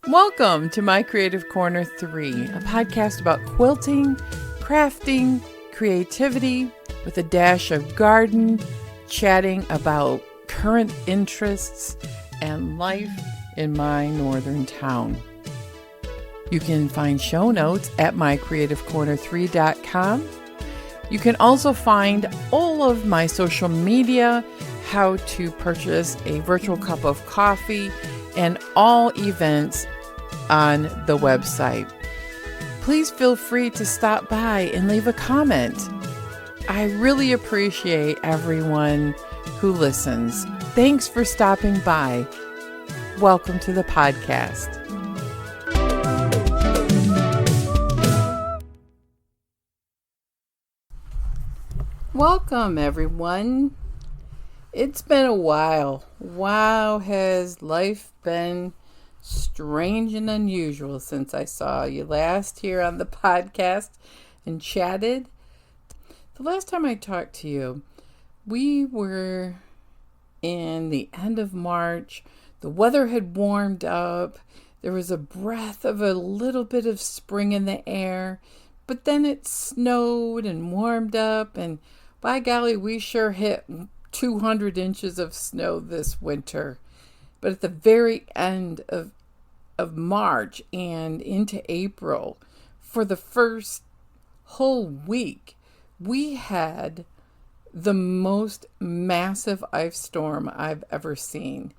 Welcome to My Creative Corner 3, a podcast about quilting, crafting, creativity, with a dash of garden, chatting about current interests and life in my northern town. You can find show notes at mycreativecorner3.com. You can also find all of my social media, how to purchase a virtual cup of coffee, and all events on the website. Please feel free to stop by and leave a comment. I really appreciate everyone who listens. Thanks for stopping by. Welcome to the podcast. Welcome, everyone. It's been a while. Wow, has life been strange and unusual since I saw you last here on the podcast and chatted. The last time I talked to you, we were in the end of March. The weather had warmed up. There was a breath of a little bit of spring in the air, but then it snowed and warmed up, and by golly, we sure hit 200 inches of snow this winter. But at the very end of March and into April, for the first whole week, we had the most massive ice storm I've ever seen.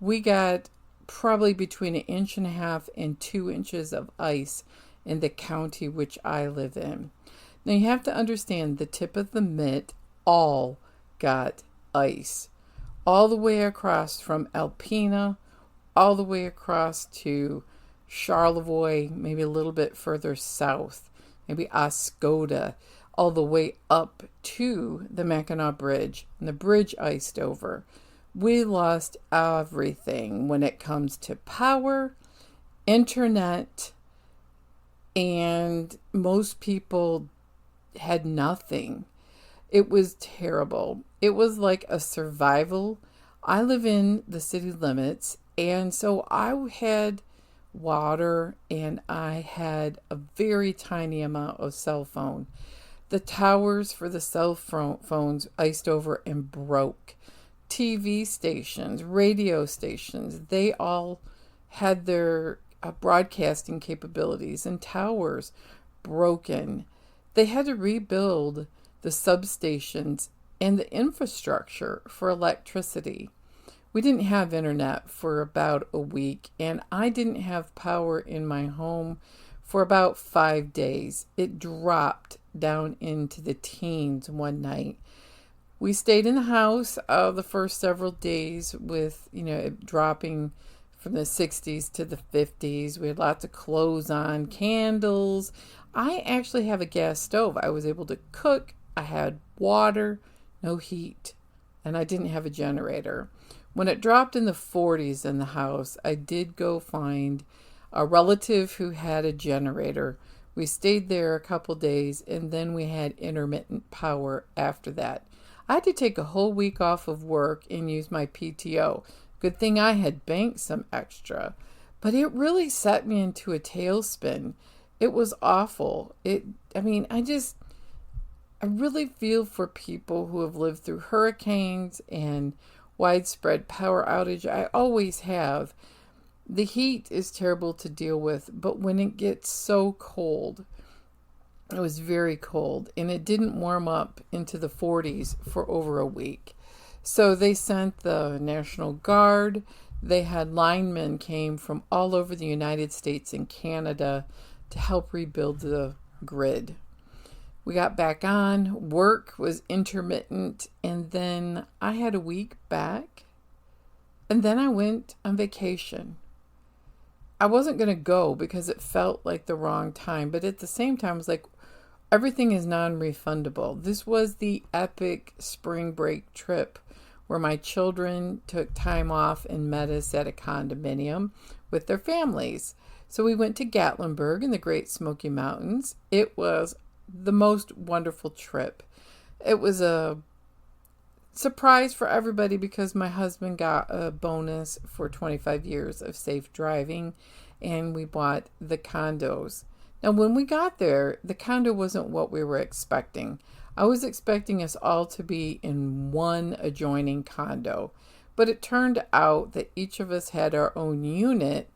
We got probably between 1.5 inches and 2 inches of ice in the county which I live in. Now you have to understand, the tip of the mitt all got ice, all the way across from Alpena, all the way across to Charlevoix, maybe a little bit further south, maybe Oscoda, all the way up to the Mackinac Bridge, and the bridge iced over. We lost everything when it comes to power, internet, and most people had nothing. It was terrible. It was like a survival. I live in the city limits, and so I had water and I had a very tiny amount of cell phone. The towers for the cell phones iced over and broke. TV stations, radio stations, they all had their broadcasting capabilities and towers broken. They had to rebuild the substations and the infrastructure for electricity. We didn't have internet for about a week, and I didn't have power in my home for about 5 days. It dropped down into the teens one night. We stayed in the house the first several days with, it dropping from the 60s to the 50s. We had lots of clothes on, candles. I actually have a gas stove. I was able to cook. I had water, no heat, and I didn't have a generator. When it dropped in the 40s in the house, I did go find a relative who had a generator. We stayed there a couple days, and then we had intermittent power after that. I had to take a whole week off of work and use my PTO. Good thing I had banked some extra. But it really set me into a tailspin. It was awful. I really feel for people who have lived through hurricanes and widespread power outage. I always have. The heat is terrible to deal with, but when it gets so cold, it was very cold, and it didn't warm up into the 40s for over a week. So they sent the National Guard. They had linemen came from all over the United States and Canada to help rebuild the grid. We got back on. Work was intermittent, and then I had a week back, and then I went on vacation. I wasn't going to go because it felt like the wrong time, but at the same time, it was like everything is non-refundable. This was the epic spring break trip where my children took time off and met us at a condominium with their families. So we went to Gatlinburg in the Great Smoky Mountains. It was the most wonderful trip. It was a surprise for everybody because my husband got a bonus for 25 years of safe driving, and we bought the condos. Now, when we got there, the condo wasn't what we were expecting. I was expecting us all to be in one adjoining condo, but it turned out that each of us had our own unit,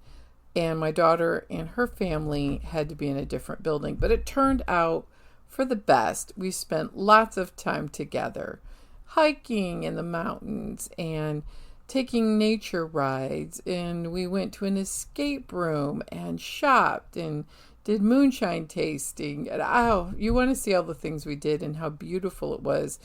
and my daughter and her family had to be in a different building. But it turned out for the best. We spent lots of time together, hiking in the mountains and taking nature rides, and we went to an escape room and shopped and did moonshine tasting. And you want to see all the things we did and how beautiful it was.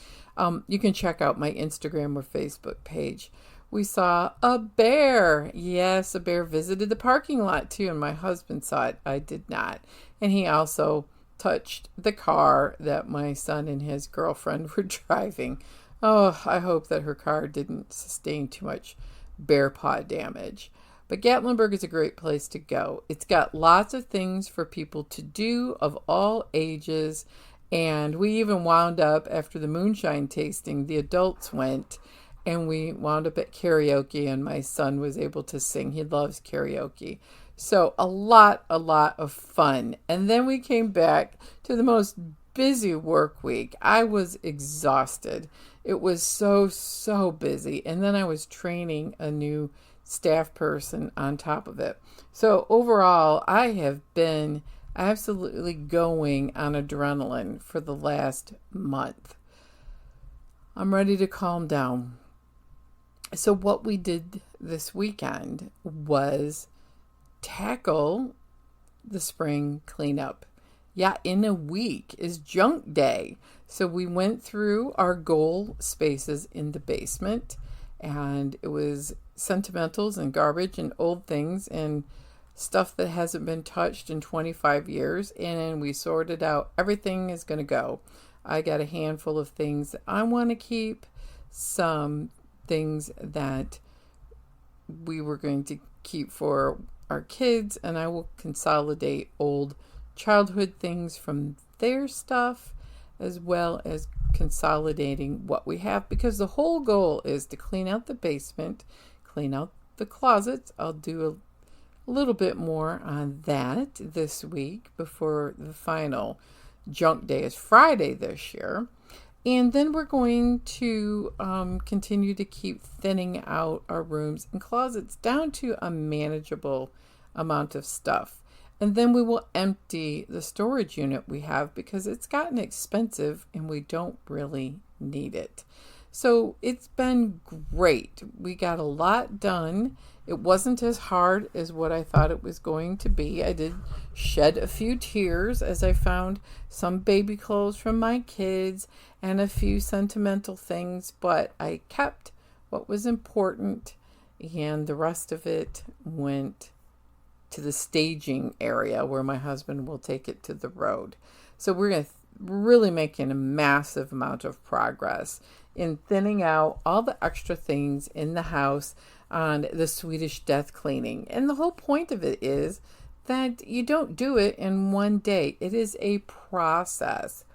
You can check out my Instagram or Facebook page. We saw a bear. Yes, a bear visited the parking lot too, and my husband saw it. I did not. And he also touched the car that my son and his girlfriend were driving. Oh, I hope that her car didn't sustain too much bear paw damage. But Gatlinburg is a great place to go. It's got lots of things for people to do of all ages. And we even wound up, after the moonshine tasting, the adults went, and we wound up at karaoke, and my son was able to sing. He loves karaoke. So a lot of fun. And then we came back to the most busy work week. I was exhausted. It was so busy. And then I was training a new staff person on top of it. So overall, I have been absolutely going on adrenaline for the last month. I'm ready to calm down. So what we did this weekend was tackle the spring cleanup. Yeah, in a week is junk day. So we went through our goal spaces in the basement, and it was sentimentals and garbage and old things and stuff that hasn't been touched in 25 years. And we sorted out everything is going to go. I got a handful of things that I want to keep, some things that we were going to keep for our kids, and I will consolidate old childhood things from their stuff, as well as consolidating what we have, because the whole goal is to clean out the basement, clean out the closets. I'll do a little bit more on that this week before the final junk day is Friday this year. And then we're going to continue to keep thinning out our rooms and closets down to a manageable amount of stuff. And then we will empty the storage unit we have because it's gotten expensive and we don't really need it. So it's been great. We got a lot done. It wasn't as hard as what I thought it was going to be. I did shed a few tears as I found some baby clothes from my kids and a few sentimental things, but I kept what was important, and the rest of it went to the staging area where my husband will take it to the road. So we're going to really making a massive amount of progress in thinning out all the extra things in the house on the Swedish death cleaning. And the whole point of it is that you don't do it in one day. It is a process.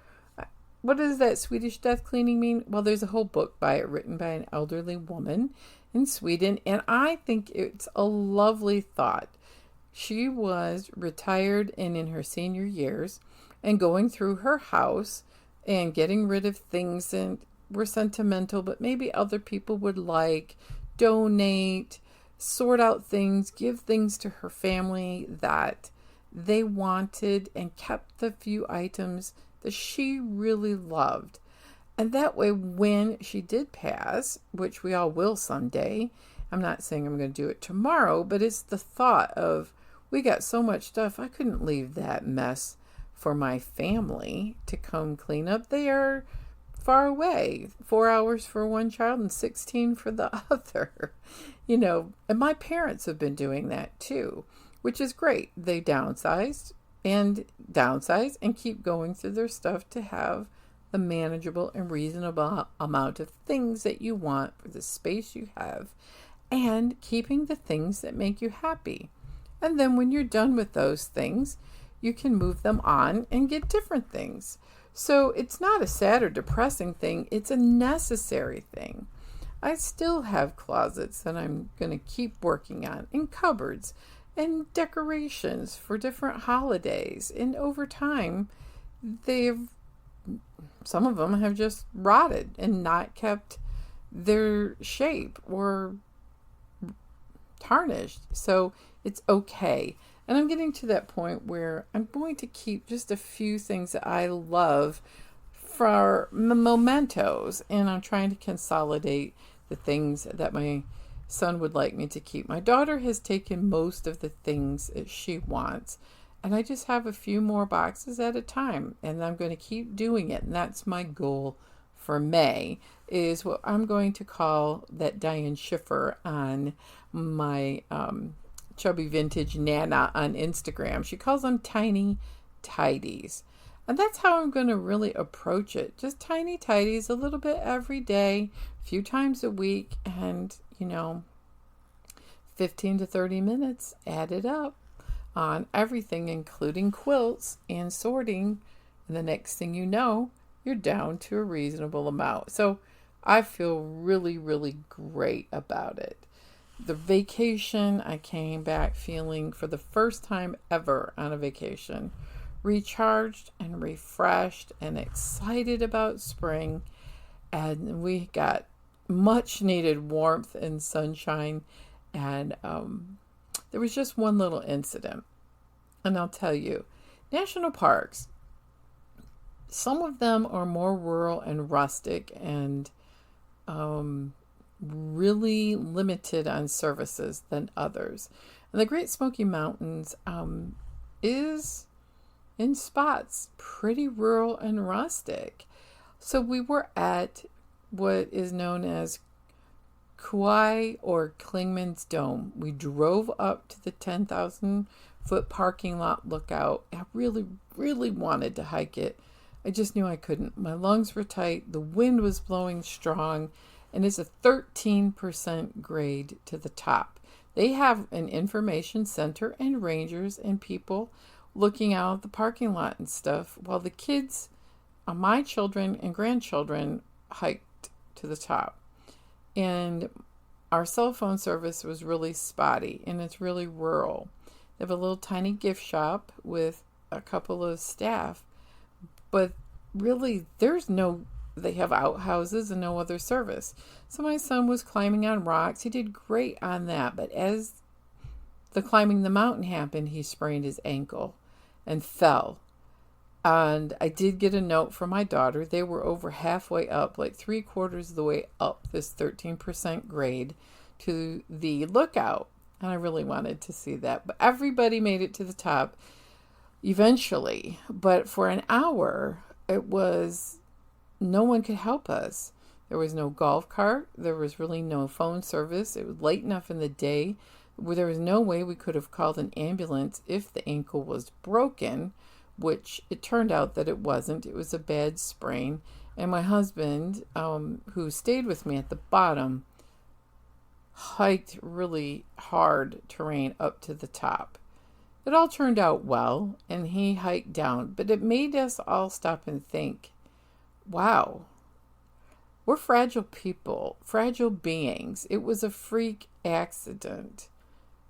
What does that Swedish death cleaning mean? Well, there's a whole book by it written by an elderly woman in Sweden, and I think it's a lovely thought. She was retired and in her senior years and going through her house and getting rid of things that were sentimental, but maybe other people would like, donate, sort out things, give things to her family that they wanted, and kept the few items that she really loved. And that way, when she did pass, which we all will someday, I'm not saying I'm going to do it tomorrow, but it's the thought of, we got so much stuff, I couldn't leave that mess for my family to come clean up. They are far away, 4 hours for one child and 16 for the other. And my parents have been doing that too, which is great. They downsize and keep going through their stuff to have the manageable and reasonable amount of things that you want for the space you have, and keeping the things that make you happy. And then when you're done with those things, you can move them on and get different things. So it's not a sad or depressing thing, it's a necessary thing. I still have closets that I'm going to keep working on, and cupboards, and decorations for different holidays. And over time, they've some of them have just rotted and not kept their shape or tarnished. So it's okay. And I'm getting to that point where I'm going to keep just a few things that I love for mementos, and I'm trying to consolidate the things that my son would like me to keep. My daughter has taken most of the things that she wants, and I just have a few more boxes at a time, and I'm going to keep doing it. And that's my goal for May, is what I'm going to call that Diane Schiffer on my Chubby Vintage Nana on Instagram. She calls them tiny tidies. And that's how I'm going to really approach it. Just tiny tidies, a little bit every day, a few times a week, and, 15 to 30 minutes added up on everything, including quilts and sorting. And the next thing you know, you're down to a reasonable amount. So I feel really, really great about it. The vacation, I came back feeling for the first time ever on a vacation, recharged and refreshed and excited about spring. And we got much needed warmth and sunshine. And there was just one little incident. And I'll tell you, national parks, some of them are more rural and rustic and really limited on services than others. And the Great Smoky Mountains is in spots pretty rural and rustic. So we were at what is known as Kauai or Clingman's Dome. We drove up to the 10,000-foot parking lot lookout. I really, really wanted to hike it. I just knew I couldn't. My lungs were tight. The wind was blowing strong. And it's a 13% grade to the top. They have an information center and rangers and people looking out at the parking lot and stuff, while the kids, my children and grandchildren, hiked to the top. And our cell phone service was really spotty, and it's really rural. They have a little tiny gift shop with a couple of staff, but really they have outhouses and no other service. So my son was climbing on rocks. He did great on that, but as the climbing the mountain happened, he sprained his ankle and fell. And I did get a note from my daughter. They were over halfway up, like 3/4 of the way up this 13% grade to the lookout. And I really wanted to see that. But everybody made it to the top eventually. But for an hour, no one could help us. There was no golf cart. There was really no phone service. It was late enough in the day where there was no way we could have called an ambulance if the ankle was broken, which it turned out that it wasn't. It was a bad sprain. And my husband, who stayed with me at the bottom, hiked really hard terrain up to the top. It all turned out well, and he hiked down, but it made us all stop and think, wow, we're fragile people, fragile beings. It was a freak accident.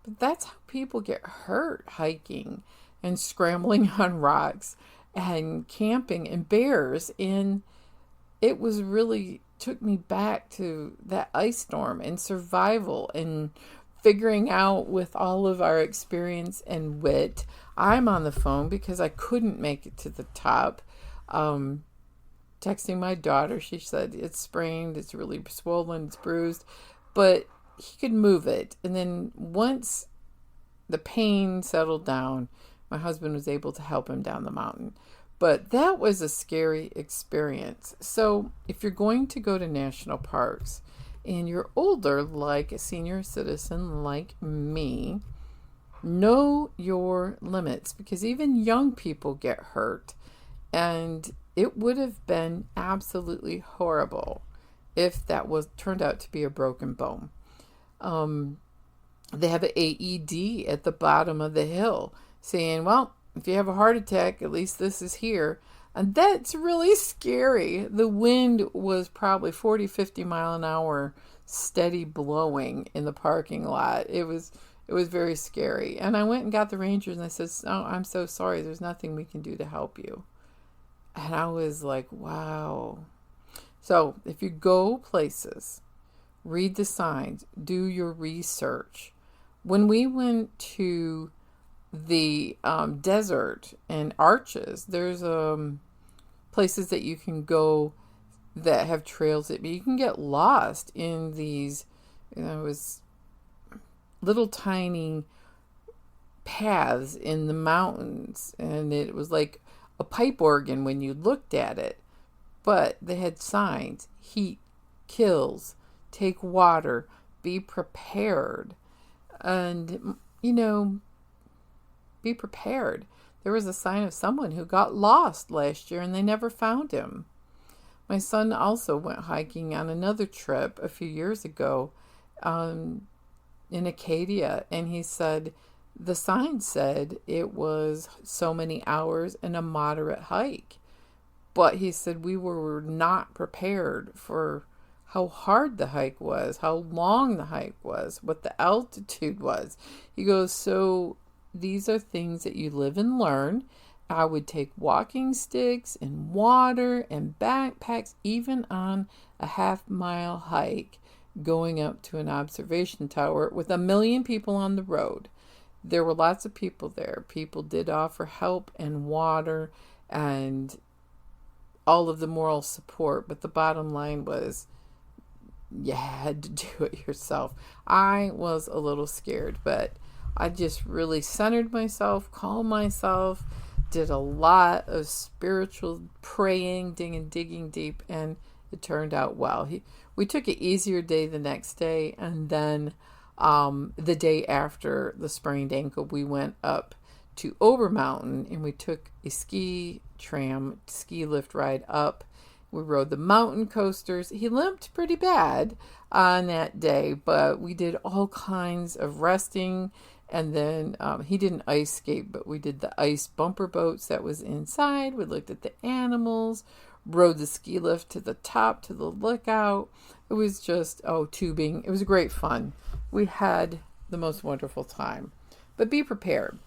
But that's how people get hurt hiking and scrambling on rocks and camping and bears. And it was really took me back to that ice storm and survival and figuring out with all of our experience and wit. I'm on the phone because I couldn't make it to the top. Texting my daughter, she said it's sprained, it's really swollen, it's bruised, but he could move it. And then once the pain settled down, my husband was able to help him down the mountain. But that was a scary experience. So if you're going to go to national parks and you're older, like a senior citizen like me, know your limits, because even young people get hurt. And it would have been absolutely horrible if that turned out to be a broken bone. They have an AED at the bottom of the hill saying, well, if you have a heart attack, at least this is here. And that's really scary. The wind was probably 40, 50 mile an hour steady blowing in the parking lot. It was very scary. And I went and got the rangers and I said, "Oh, I'm so sorry. There's nothing we can do to help you." And I was like, wow. So if you go places, read the signs, do your research. When we went to the desert and Arches, there's places that you can go that have trails that you can get lost in these, it was little tiny paths in the mountains, and it was like a pipe organ when you looked at it, but they had signs: heat kills, take water, be prepared. And be prepared. There was a sign of someone who got lost last year and they never found him. My son also went hiking on another trip a few years ago in Acadia, and he said the sign said it was so many hours and a moderate hike. But he said we were not prepared for how hard the hike was, how long the hike was, what the altitude was. He goes, so these are things that you live and learn. I would take walking sticks and water and backpacks, even on a half-mile hike going up to an observation tower with 1 million people on the road. There were lots of people there. People did offer help and water and all of the moral support, but the bottom line was you had to do it yourself. I was a little scared, but I just really centered myself, calmed myself, did a lot of spiritual praying, digging deep, and it turned out well. We took an easier day the next day, and then the day after the sprained ankle, we went up to Obermountain, and we took a ski lift ride up. We rode the mountain coasters. He limped pretty bad on that day, but we did all kinds of resting. And then he didn't ice skate, but we did the ice bumper boats that was inside. We looked at the animals, rode the ski lift to the top, to the lookout. It was just, tubing. It was great fun. We had the most wonderful time. But be prepared.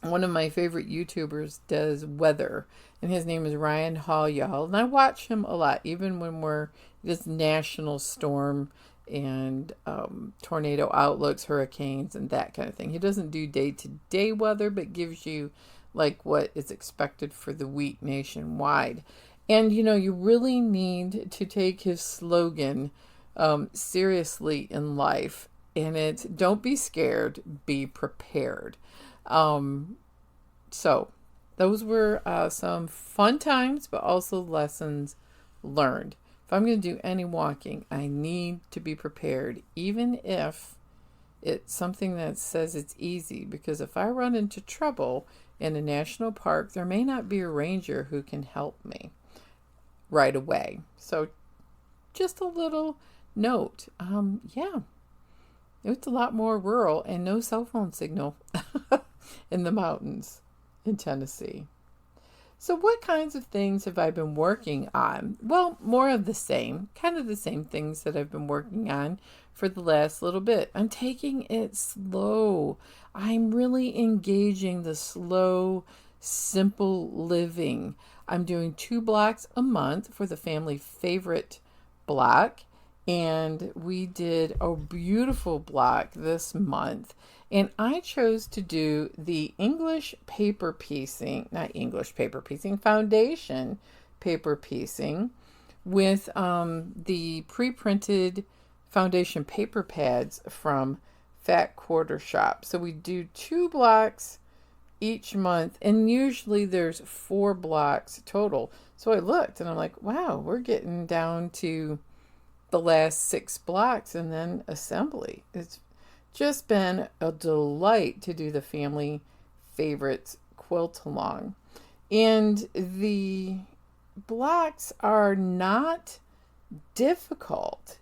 One of my favorite YouTubers does weather, and his name is Ryan Hall-Y'all, and I watch him a lot, even when we're this national storm and tornado outlooks, hurricanes, and that kind of thing. He doesn't do day-to-day weather, but gives you like what is expected for the week nationwide. And you really need to take his slogan seriously in life, and it's don't be scared, be prepared. So those were some fun times, but also lessons learned. If I'm going to do any walking, I need to be prepared, even if it's something that says it's easy, because if I run into trouble in a national park, there may not be a ranger who can help me right away. So just a little note. It's a lot more rural and no cell phone signal in the mountains in Tennessee. So what kinds of things have I been working on? Well, more of the same, kind of the same things that I've been working on for the last little bit. I'm taking it slow. I'm really engaging the slow, simple living. I'm doing 2 blocks a month for the family favorite block. And we did a beautiful block this month. And I chose to do the Foundation paper piecing with the pre-printed foundation paper pads from Fat Quarter Shop. So we do 2 blocks each month, and usually there's 4 blocks total. So I looked and I'm like, wow, we're getting down to the last 6 blocks and then assembly. It's just been a delight to do the family favorites quilt along. And the blocks are not difficult,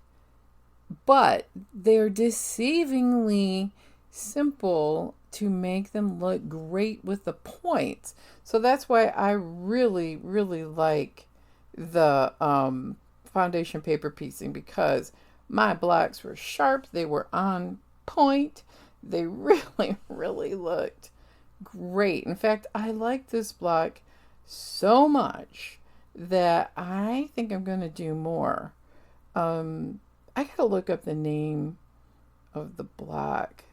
but they're deceivingly simple to make them look great with the points. So that's why I really, really like the foundation paper piecing, because my blocks were sharp, they were on point, they really, really looked great. In fact, I like this block so much that I think I'm going to do more. I gotta look up the name of the block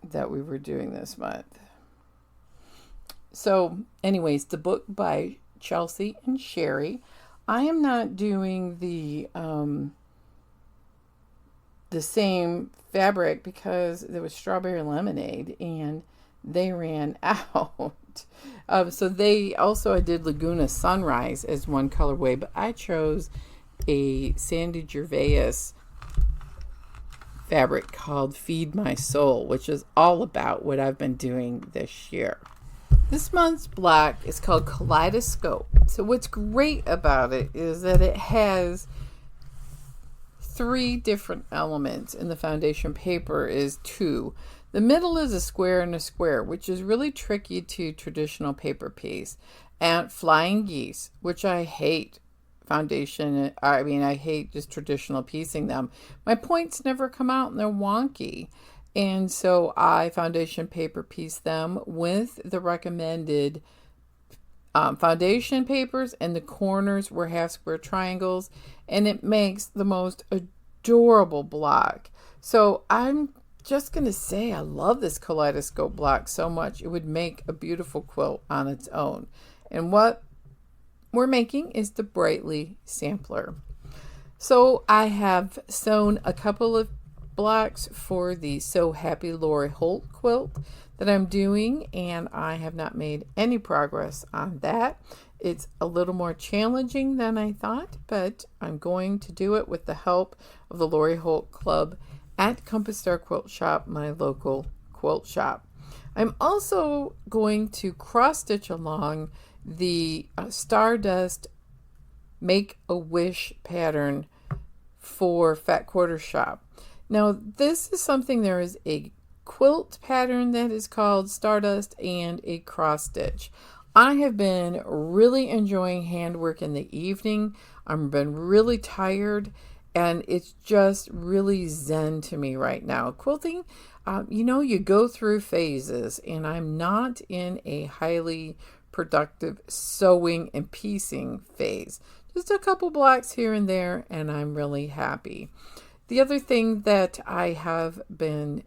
that we were doing this month. So, anyways, the book by Chelsea and Sherry. I am not doing the same fabric because there was strawberry lemonade and they ran out. So I did Laguna Sunrise as one colorway, but I chose a Sandy Gervais fabric called Feed My Soul, which is all about what I've been doing this year. This month's block is called Kaleidoscope. So what's great about it is that it has 3 different elements, and the foundation paper is 2. The middle is a square and a square, which is really tricky to traditional paper piece. And flying geese, which I hate foundation. I hate just traditional piecing them. My points never come out and they're wonky. And so I foundation paper piece them with the recommended foundation papers, and the corners were half square triangles, and it makes the most adorable block. So I'm just going to say I love this Kaleidoscope block so much. It would make a beautiful quilt on its own. And what we're making is the Brightly sampler. So I have sewn a couple of blocks for the So Happy Lori Holt quilt that I'm doing, and I have not made any progress on that. It's a little more challenging than I thought, but I'm going to do it with the help of the Lori Holt Club at Compass Star Quilt Shop, my local quilt shop. I'm also going to cross stitch along the Stardust Make-A-Wish pattern for Fat Quarter Shop. Now, this is something, there is a quilt pattern that is called Stardust and a cross stitch. I have been really enjoying handwork in the evening. I've been really tired, and it's just really zen to me right now. Quilting, you go through phases, and I'm not in a highly productive sewing and piecing phase. Just a couple blocks here and there, and I'm really happy. The other thing that I have been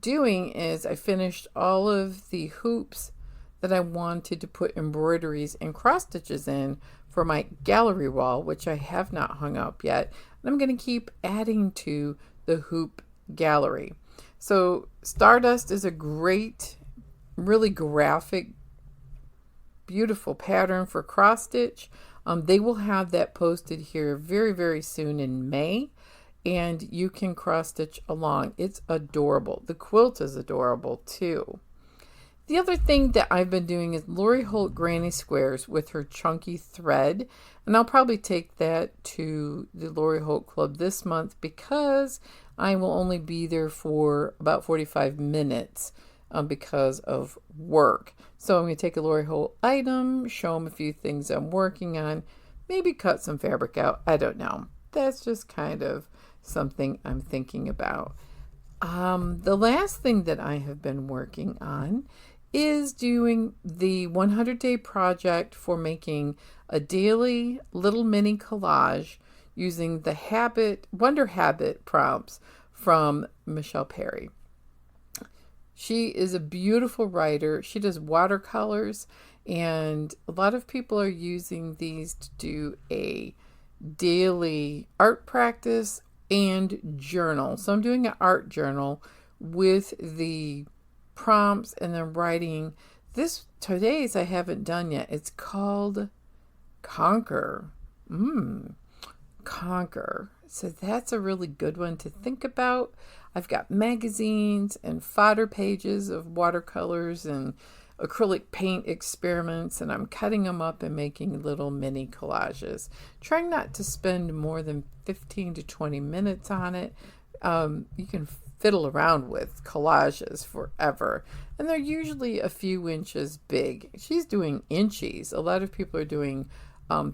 doing is I finished all of the hoops that I wanted to put embroideries and cross stitches in for my gallery wall, which I have not hung up yet. And I'm going to keep adding to the hoop gallery. So Stardust is a great, really graphic, beautiful pattern for cross stitch. They will have that posted here very, very soon in May, and you can cross stitch along. It's adorable. The quilt is adorable too. The other thing that I've been doing is Lori Holt Granny Squares with her chunky thread, and I'll probably take that to the Lori Holt Club this month because I will only be there for about 45 minutes because of work. So I'm going to take a Lori Holt item, show them a few things I'm working on, maybe cut some fabric out. I don't know. That's just kind of something I'm thinking about. The last thing that I have been working on is doing the 100-day project for making a daily little mini collage using the Wonder Habit prompts from Michelle Perry. She is a beautiful writer. She does watercolors, and a lot of people are using these to do a daily art practice and journal. So I'm doing an art journal with the prompts and then writing. Today's I haven't done yet. It's called Conquer. Conquer. So that's a really good one to think about. I've got magazines and fodder pages of watercolors and acrylic paint experiments, and I'm cutting them up and making little mini collages. Trying not to spend more than 15 to 20 minutes on it. You can fiddle around with collages forever. And they're usually a few inches big. She's doing inchies. A lot of people are doing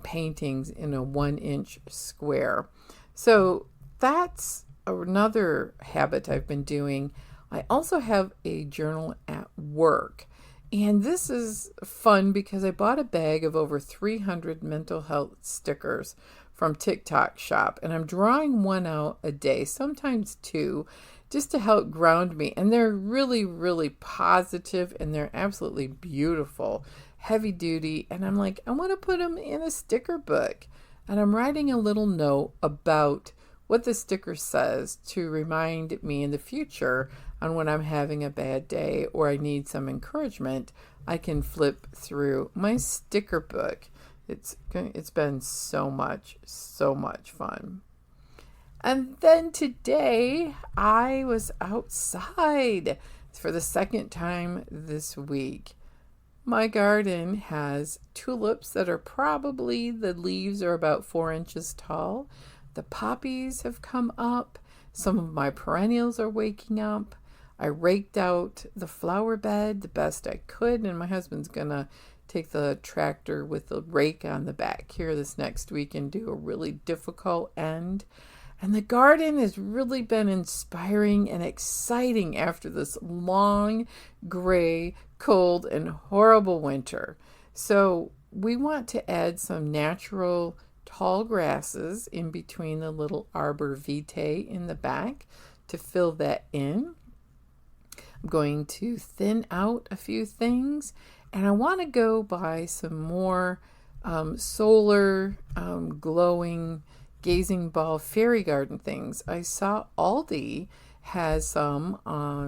paintings in a 1-inch square. So that's another habit I've been doing. I also have a journal at work. And this is fun because I bought a bag of over 300 mental health stickers from TikTok Shop. And I'm drawing one out a day, sometimes two, just to help ground me. And they're really, really positive, and they're absolutely beautiful, heavy duty. And I'm like, I want to put them in a sticker book. And I'm writing a little note about what the sticker says to remind me in the future on when I'm having a bad day or I need some encouragement. I can flip through my sticker book. It's been so much fun. And then today I was outside for the second time this week. My garden has tulips that are probably, the leaves are about 4 inches tall. The poppies have come up. Some of my perennials are waking up. I raked out the flower bed the best I could, and my husband's going to take the tractor with the rake on the back here this next week and do a really difficult end. And the garden has really been inspiring and exciting after this long, gray, cold, and horrible winter. So we want to add some natural tall grasses in between the little arbor vitae in the back to fill that in. I'm going to thin out a few things, and I want to go buy some more solar glowing gazing ball fairy garden things. I saw Aldi has some,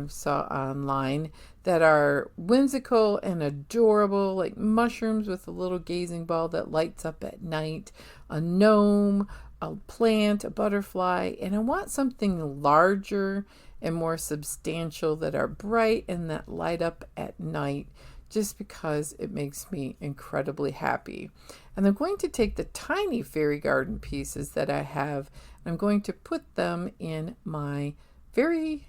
saw online, that are whimsical and adorable, like mushrooms with a little gazing ball that lights up at night, a gnome, a plant, a butterfly, and I want something larger and more substantial that are bright and that light up at night, just because it makes me incredibly happy. And I'm going to take the tiny fairy garden pieces that I have, and I'm going to put them in my very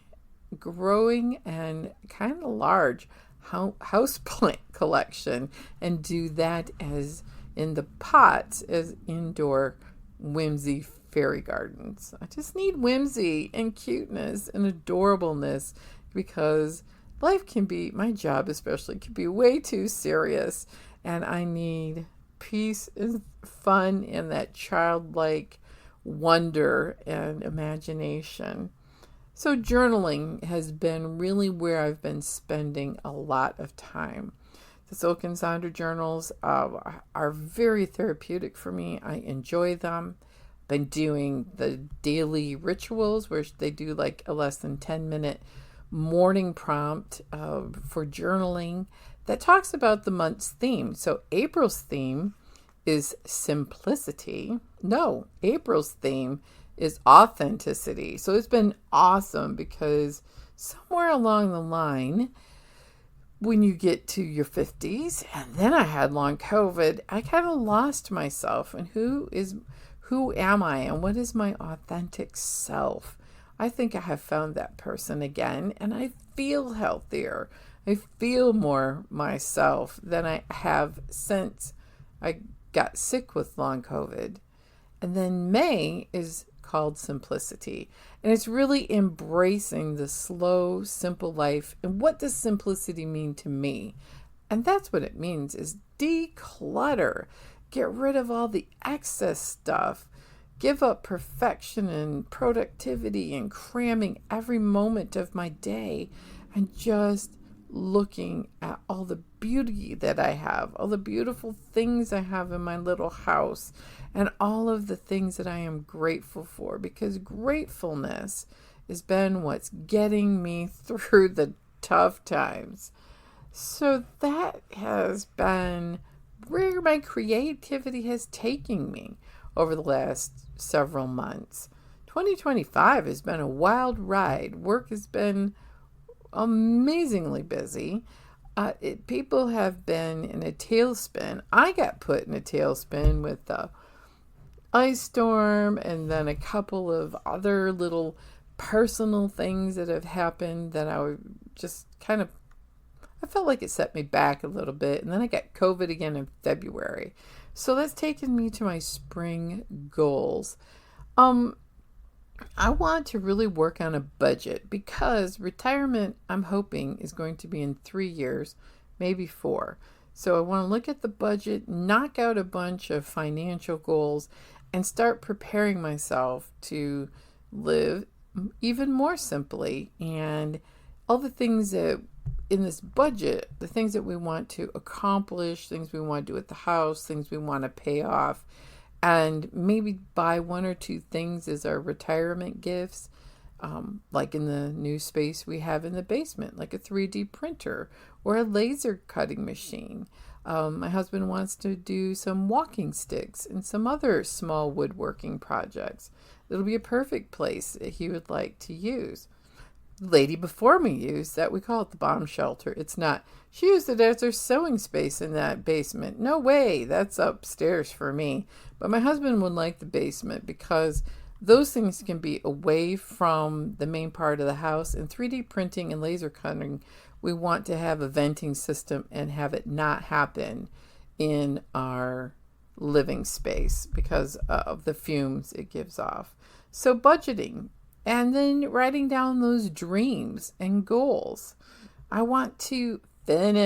growing and kind of large houseplant collection, and do that as in the pots as indoor whimsy fairy gardens. I just need whimsy and cuteness and adorableness, because life can be, my job especially, can be way too serious, and I need peace and fun and that childlike wonder and imagination. So journaling has been really where I've been spending a lot of time. The Silk and Sandra journals are very therapeutic for me. I enjoy them. Been doing the daily rituals where they do like a less than 10-minute morning prompt for journaling that talks about the month's theme. So April's theme is simplicity. No, April's theme is authenticity. So it's been awesome, because somewhere along the line, when you get to your 50s, and then I had long COVID, I kind of lost myself. And who am I, and what is my authentic self? I think I have found that person again, and I feel healthier. I feel more myself than I have since I got sick with long COVID. And then May is called Simplicity, and it's really embracing the slow, simple life. And what does simplicity mean to me? And that's what it means, is declutter. Get rid of all the excess stuff. Give up perfection and productivity and cramming every moment of my day, and just looking at all the beauty that I have, all the beautiful things I have in my little house, and all of the things that I am grateful for, because gratefulness has been what's getting me through the tough times. So that has been where my creativity has taken me over the last several months. 2025 has been a wild ride. Work has been amazingly busy. People have been in a tailspin. I got put in a tailspin with the ice storm, and then a couple of other little personal things that have happened that I would just kind of, I felt like it set me back a little bit. And then I got COVID again in February. So that's taken me to my spring goals. I want to really work on a budget because retirement, I'm hoping, is going to be in 3 years, maybe 4. So I want to look at the budget, knock out a bunch of financial goals, and start preparing myself to live even more simply. And all the things that in this budget, the things that we want to accomplish, things we want to do at the house, things we want to pay off, and maybe buy 1 or 2 things as our retirement gifts, like in the new space we have in the basement, like a 3D printer or a laser cutting machine. My husband wants to do some walking sticks and some other small woodworking projects. It'll be a perfect place that he would like to use. The lady before me used that. We call it the bomb shelter. It's not. She used it as her sewing space in that basement. No way. That's upstairs for me. But my husband would like the basement because those things can be away from the main part of the house. And 3D printing and laser cutting, we want to have a venting system and have it not happen in our living space because of the fumes it gives off. So budgeting. And then writing down those dreams and goals. I want to finish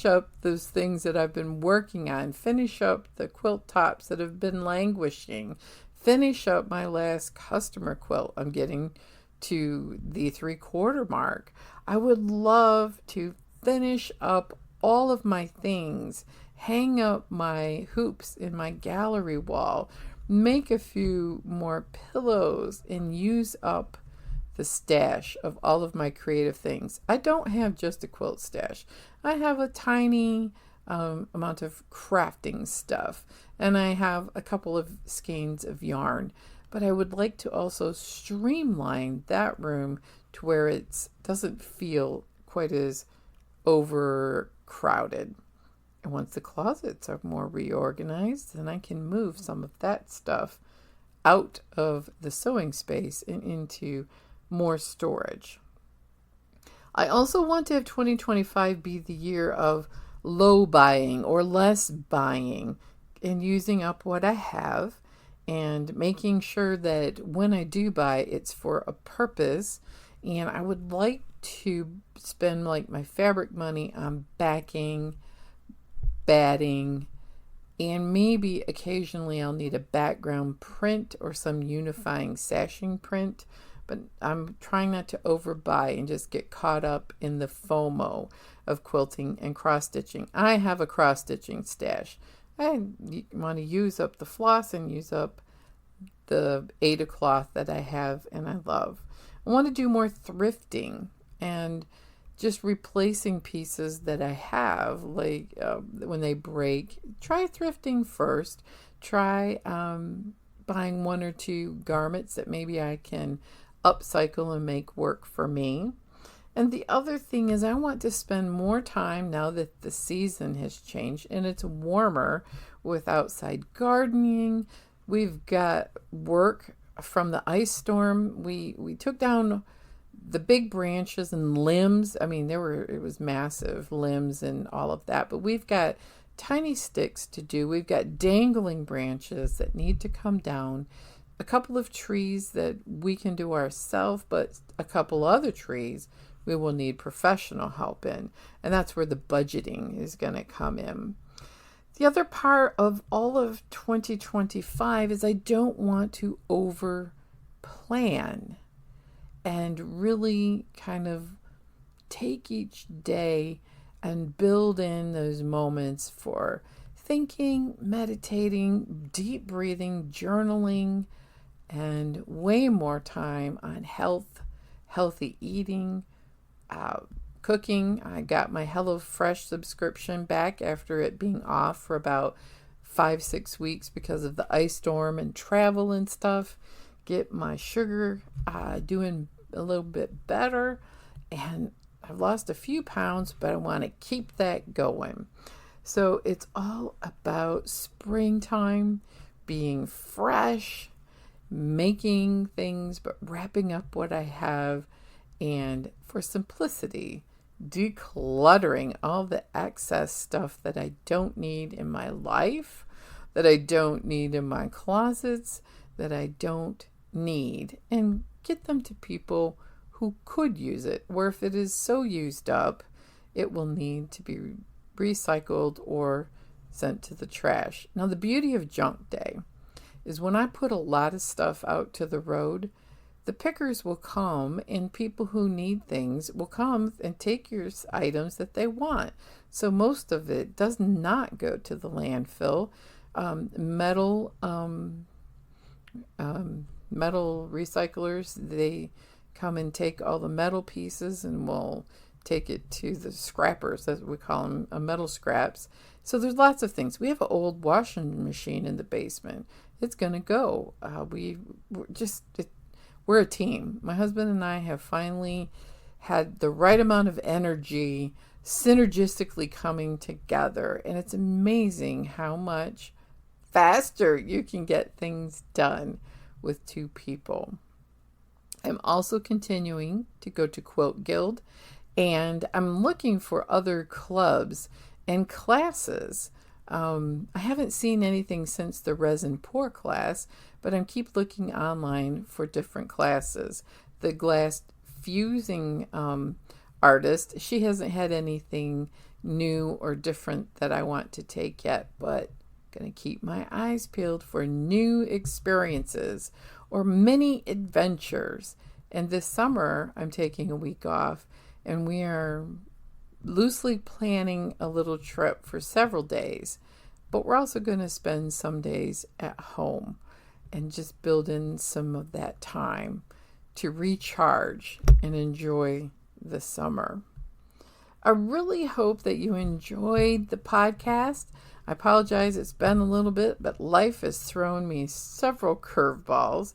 up those things that I've been working on. Finish up the quilt tops that have been languishing. Finish up my last customer quilt. I'm getting to the 3/4 mark. I would love to finish up all of my things. Hang up my hoops in my gallery wall. Make a few more pillows and use up the stash of all of my creative things. I don't have just a quilt stash. I have a tiny amount of crafting stuff, and I have a couple of skeins of yarn. But I would like to also streamline that room to where it doesn't feel quite as overcrowded. And once the closets are more reorganized, then I can move some of that stuff out of the sewing space and into more storage. I also want to have 2025 be the year of low buying or less buying and using up what I have and making sure that when I do buy, it's for a purpose. And I would like to spend like my fabric money on backing, batting, and maybe occasionally I'll need a background print or some unifying sashing print, but I'm trying not to overbuy and just get caught up in the FOMO of quilting and cross-stitching. I have a cross-stitching stash. I want to use up the floss and use up the Aida cloth that I have and I love. I want to do more thrifting and just replacing pieces that I have, like when they break. Try thrifting first. Try buying 1 or 2 garments that maybe I can upcycle and make work for me. And the other thing is I want to spend more time now that the season has changed and it's warmer with outside gardening. We've got work from the ice storm. We took down the big branches and limbs. I mean, it was massive limbs and all of that, but we've got tiny sticks to do. We've got dangling branches that need to come down, a couple of trees that we can do ourselves, but a couple other trees we will need professional help in. And that's where the budgeting is going to come in. The other part of all of 2025 is I don't want to over plan and really kind of take each day and build in those moments for thinking, meditating, deep breathing, journaling, and way more time on health, healthy eating, cooking. I got my HelloFresh subscription back after it being off for about 5-6 weeks because of the ice storm and travel and stuff. Get my sugar doing a little bit better, and I've lost a few pounds, but I want to keep that going. So it's all about springtime, being fresh, making things, but wrapping up what I have, and for simplicity, decluttering all the excess stuff that I don't need in my life, that I don't need in my closets, that I don't need, and get them to people who could use it, where if it is so used up, it will need to be recycled or sent to the trash. Now, the beauty of junk day is when I put a lot of stuff out to the road, the pickers will come and people who need things will come and take your items that they want. So most of it does not go to the landfill. Metal recyclers, they come and take all the metal pieces and will take it to the scrappers, as we call them, metal scraps. So there's lots of things. We have an old washing machine in the basement. It's going to go. We're a team. My husband and I have finally had the right amount of energy synergistically coming together. And it's amazing how much faster you can get things done with two people. I'm also continuing to go to Quilt Guild, and I'm looking for other clubs and classes. I haven't seen anything since the resin pour class, but I keep looking online for different classes. The glass fusing artist, she hasn't had anything new or different that I want to take yet, but I'm going to keep my eyes peeled for new experiences or mini adventures. And this summer, I'm taking a week off, and we are loosely planning a little trip for several days, but we're also going to spend some days at home and just build in some of that time to recharge and enjoy the summer. I really hope that you enjoyed the podcast. I apologize, it's been a little bit, but life has thrown me several curveballs.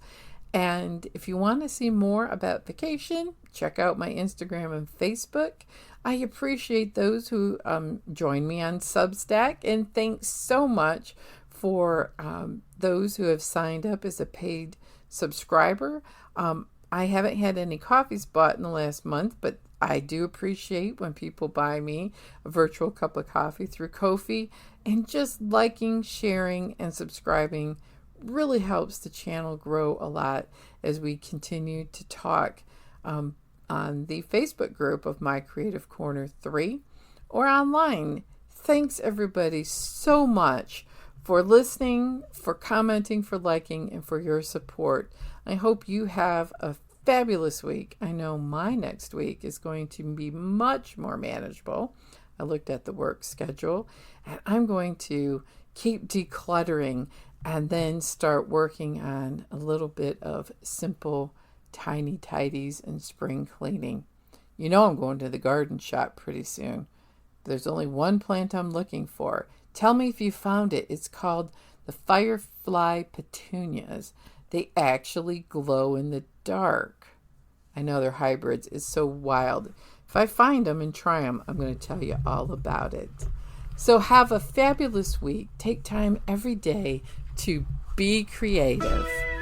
And if you want to see more about vacation, check out my Instagram and Facebook. I appreciate those who join me on Substack, and thanks so much for those who have signed up as a paid subscriber. I haven't had any coffees bought in the last month, but I do appreciate when people buy me a virtual cup of coffee through Ko-fi, and just liking, sharing, and subscribing really helps the channel grow a lot as we continue to talk on the Facebook group of My Creative Corner 3 or online. Thanks everybody so much for listening, for commenting, for liking, and for your support. I hope you have a fabulous week. I know my next week is going to be much more manageable. I looked at the work schedule, and I'm going to keep decluttering and then start working on a little bit of simple, tiny tidies and spring cleaning. You know I'm going to the garden shop pretty soon. There's only one plant I'm looking for. Tell me if you found it. It's called the Firefly Petunias. They actually glow in the dark. I know they're hybrids. It's so wild. If I find them and try them, I'm going to tell you all about it. So have a fabulous week. Take time every day to be creative.